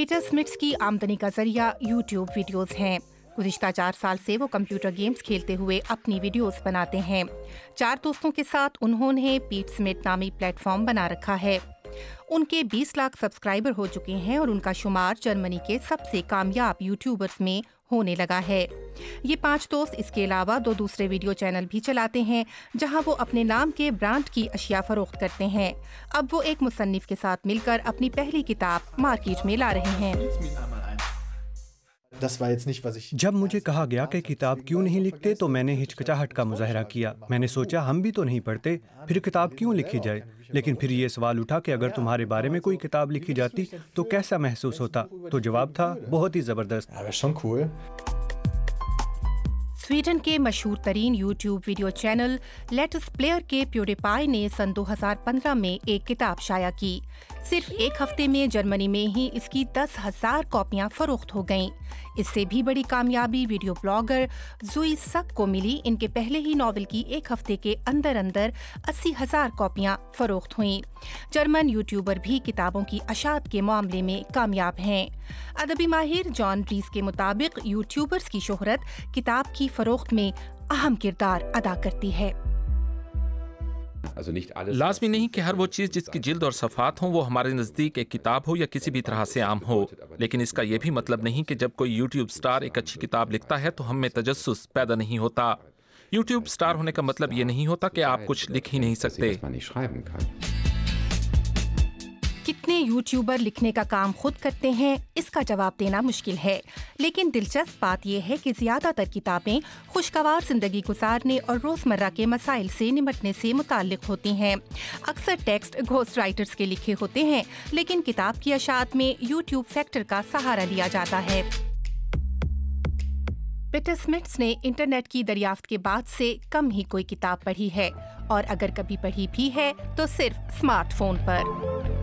Peter स्मिट्स की आमदनी का जरिया यूट्यूब वीडियोस हैं। गुज़िश्ता 4 साल से वो कंप्यूटर गेम्स खेलते हुए अपनी वीडियोस बनाते हैं। 4 दोस्तों के साथ उन्होंने पीट स्मिथ नामी प्लेटफॉर्म बना रखा है। उनके 20 लाख सब्सक्राइबर हो चुके हैं और उनका शुमार जर्मनी के सबसे कामयाब यूट्यूबर्स में होने लगा है। ये 5 दोस्त इसके अलावा 2 दूसरे वीडियो चैनल भी चलाते हैं, जहां वो अपने नाम के ब्रांड की अशिया फरोख्त करते हैं। अब वो एक मुसन्निफ के साथ मिलकर अपनी पहली किताब मार्केट में ला रहे हैं। जब मुझे कहा गया कि किताब क्यों नहीं लिखते तो मैंने हिचकिचाहट का मुजाहरा किया। मैंने सोचा हम भी तो नहीं पढ़ते, फिर किताब क्यों लिखी जाए। लेकिन फिर ये सवाल उठा कि अगर तुम्हारे बारे में कोई किताब लिखी जाती तो कैसा महसूस होता। तो जवाब था बहुत ही ज़बरदस्त। स्वीडन के मशहूर तरीन YouTube video channel let's player के प्यूरीपाई ने सन 2015 में एक किताब शाया की। सिर्फ एक हफ्ते में जर्मनी में ही इसकी 10,000 कॉपियां फरोख्त हो गईं। इससे भी बड़ी कामयाबी वीडियो ब्लॉगर जुई सक को मिली। इनके पहले ही नॉवेल की एक हफ्ते के अंदर अंदर 80,000 कॉपियां फरोख्त हुईं। जर्मन यूट्यूबर भी किताबों की अशात के मामले में कामयाब हैं। अदबी माहिर जॉन रीस के मुताबिक यूट्यूबर्स की शोहरत किताब की फरोख्त में अहम किरदार अदा करती है। लाजमी नहीं कि हर वो चीज़ जिसकी जिल्द और सफ़ात हो वो हमारे नज़दीक एक किताब हो या किसी भी तरह से आम हो। लेकिन इसका ये भी मतलब नहीं कि जब कोई यूट्यूब स्टार एक अच्छी किताब लिखता है तो हम में तजस्सुस पैदा नहीं होता। यूट्यूब स्टार होने का मतलब ये नहीं होता कि आप कुछ लिख ही नहीं सकते। कितने यूट्यूबर लिखने का काम खुद करते हैं, इसका जवाब देना मुश्किल है। लेकिन दिलचस्प बात यह है कि ज्यादातर किताबें खुशगवार जिंदगी गुजारने और रोजमर्रा के मसाइल से निपटने से मुताल्लिक होती हैं। अक्सर टेक्स्ट घोस्ट राइटर्स के लिखे होते हैं, लेकिन किताब की अशात में यूट्यूब फैक्टर का सहारा लिया जाता है। पीटर स्मिट्स ने इंटरनेट की दरियाफ्त के बाद से कम ही कोई किताब पढ़ी है, और अगर कभी पढ़ी भी है तो सिर्फ स्मार्टफोन पर।